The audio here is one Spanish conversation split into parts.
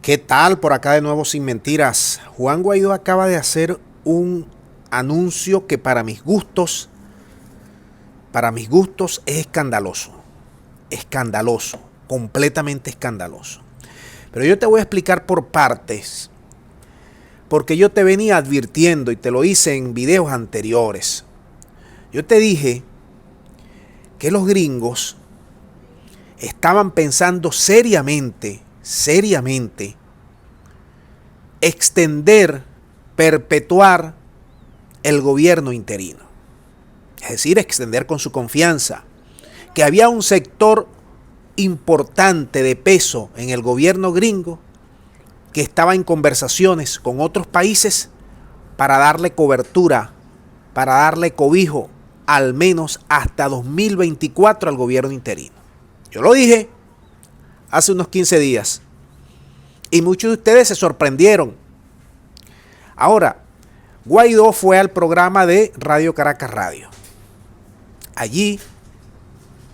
¿Qué tal? Por acá de nuevo sin mentiras. Juan Guaidó acaba de hacer un anuncio que para mis gustos es escandaloso. Escandaloso, completamente escandaloso. Pero yo te voy a explicar por partes, porque yo te venía advirtiendo y te lo hice en videos anteriores. Yo te dije que los gringos estaban pensando seriamente, extender, perpetuar el gobierno interino. Es decir, extender con su confianza. Que había un sector importante de peso en el gobierno gringo que estaba en conversaciones con otros países para darle cobertura, para darle cobijo, al menos hasta 2024 al gobierno interino. Yo lo dije hace unos 15 días y muchos de ustedes se sorprendieron. Ahora, Guaidó fue al programa de Radio Caracas Radio. Allí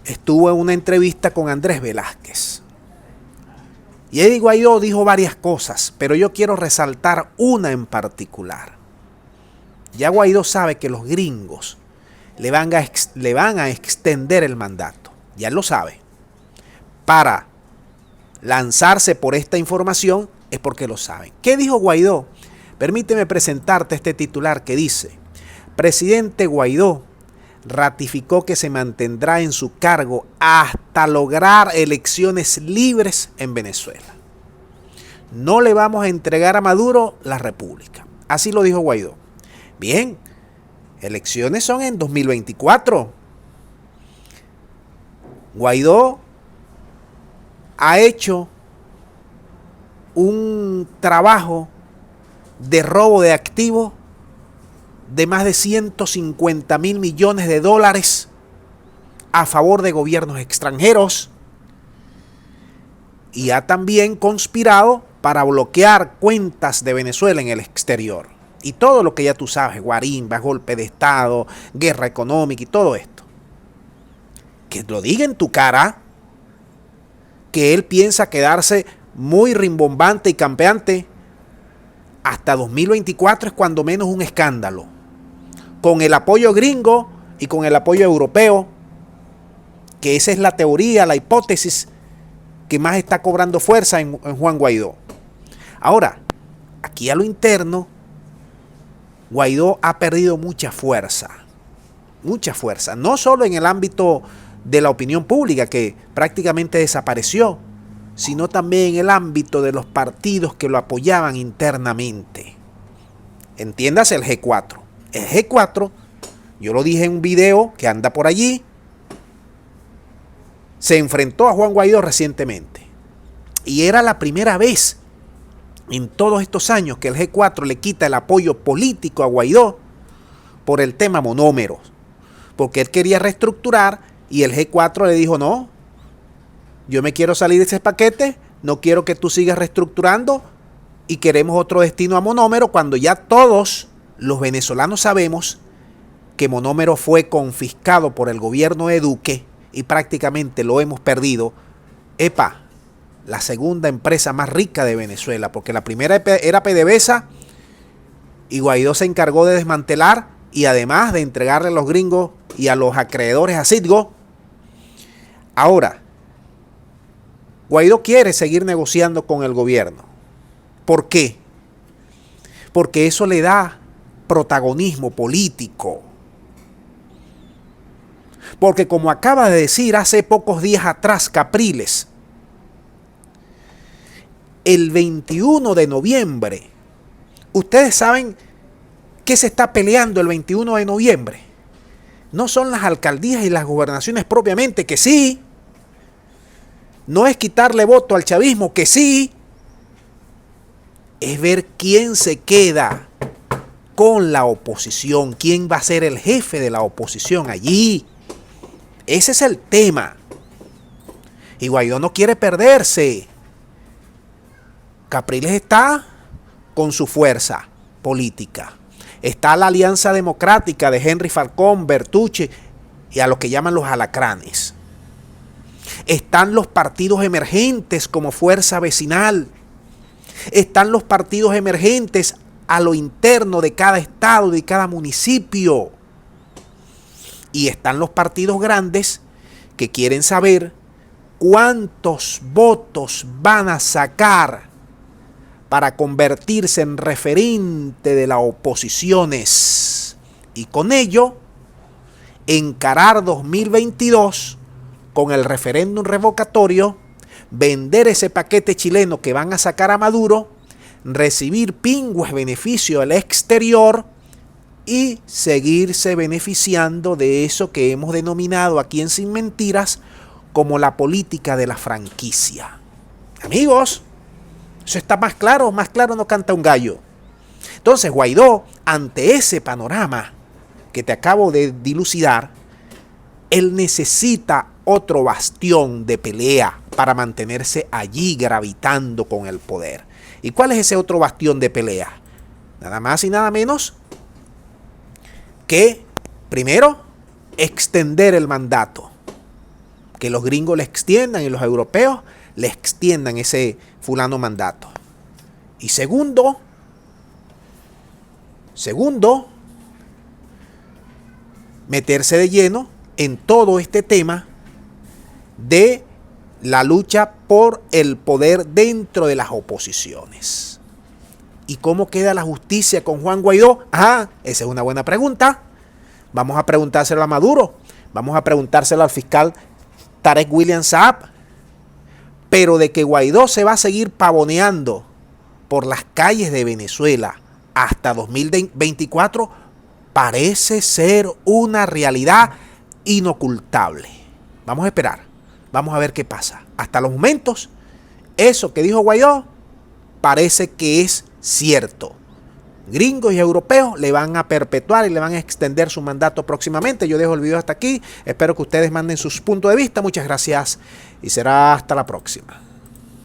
estuvo en una entrevista con Andrés Velázquez. Y Eddie Guaidó dijo varias cosas, pero yo quiero resaltar una en particular. Ya Guaidó sabe que los gringos le van a extender el mandato. Ya lo sabe. Para lanzarse por esta información es porque lo saben. ¿Qué dijo Guaidó? Permíteme presentarte este titular que dice: Presidente Guaidó ratificó que se mantendrá en su cargo hasta lograr elecciones libres en Venezuela. No le vamos a entregar a Maduro la república. Así lo dijo Guaidó. Bien, elecciones son en 2024. Guaidó ha hecho un trabajo de robo de activos de más de 150.000 millones de dólares a favor de gobiernos extranjeros y ha también conspirado para bloquear cuentas de Venezuela en el exterior. Y todo lo que ya tú sabes, guarimbas, golpe de Estado, guerra económica y todo esto. Que lo diga en tu cara que él piensa quedarse muy rimbombante y campeante hasta 2024 es cuando menos un escándalo. Con el apoyo gringo y con el apoyo europeo, que esa es la teoría, la hipótesis que más está cobrando fuerza en Juan Guaidó. Ahora, aquí a lo interno, Guaidó ha perdido mucha fuerza, no solo en el ámbito de la opinión pública, que prácticamente desapareció, sino también en el ámbito de los partidos que lo apoyaban internamente. Entiéndase el G4. El G4, yo lo dije en un video que anda por allí, se enfrentó a Juan Guaidó recientemente. Y era la primera vez en todos estos años que el G4 le quita el apoyo político a Guaidó por el tema monómeros. Porque él quería reestructurar y el G4 le dijo: no, yo me quiero salir de ese paquete, no quiero que tú sigas reestructurando y queremos otro destino a monómero, cuando ya todos los venezolanos sabemos que monómero fue confiscado por el gobierno de Duque y prácticamente lo hemos perdido. La segunda empresa más rica de Venezuela, porque la primera era PDVSA y Guaidó se encargó de desmantelar y además de entregarle a los gringos y a los acreedores a Citgo. Ahora, Guaidó quiere seguir negociando con el gobierno. ¿Por qué? Porque eso le da protagonismo político. Porque como acaba de decir hace pocos días atrás Capriles, el 21 de noviembre, ustedes saben qué se está peleando el 21 de noviembre. No son las alcaldías y las gobernaciones propiamente, que sí. No es quitarle voto al chavismo, que sí. Es ver quién se queda con la oposición, quién va a ser el jefe de la oposición allí. Ese es el tema. Y Guaidó no quiere perderse. Capriles está con su fuerza política. Está la Alianza Democrática de Henry Falcón, Bertucci y a lo que llaman los alacranes. Están los partidos emergentes como Fuerza Vecinal. Están los partidos emergentes a lo interno de cada estado, de cada municipio. Y están los partidos grandes que quieren saber cuántos votos van a sacar para convertirse en referente de las oposiciones y con ello encarar 2022 con el referéndum revocatorio, vender ese paquete chileno que van a sacar a Maduro, recibir pingües beneficio al exterior y seguirse beneficiando de eso que hemos denominado aquí en Sin Mentiras como la política de la franquicia. Amigos, eso está más claro no canta un gallo. Entonces Guaidó, ante ese panorama que te acabo de dilucidar, él necesita otro bastión de pelea para mantenerse allí gravitando con el poder. ¿Y cuál es ese otro bastión de pelea? Nada más y nada menos que, primero, extender el mandato. Que los gringos le extiendan y los europeos le extiendan ese fulano mandato. Y segundo, meterse de lleno en todo este tema de la lucha por el poder dentro de las oposiciones. ¿Y cómo queda la justicia con Juan Guaidó? Esa es una buena pregunta. Vamos a preguntárselo a Maduro. Vamos a preguntárselo al fiscal Tarek William Saab. Pero de que Guaidó se va a seguir pavoneando por las calles de Venezuela hasta 2024, parece ser una realidad inocultable. Vamos a esperar. Vamos a ver qué pasa. Hasta los momentos, eso que dijo Guaidó parece que es cierto. Gringos y europeos le van a perpetuar y le van a extender su mandato próximamente. Yo dejo el video hasta aquí. Espero que ustedes manden sus puntos de vista. Muchas gracias y será hasta la próxima.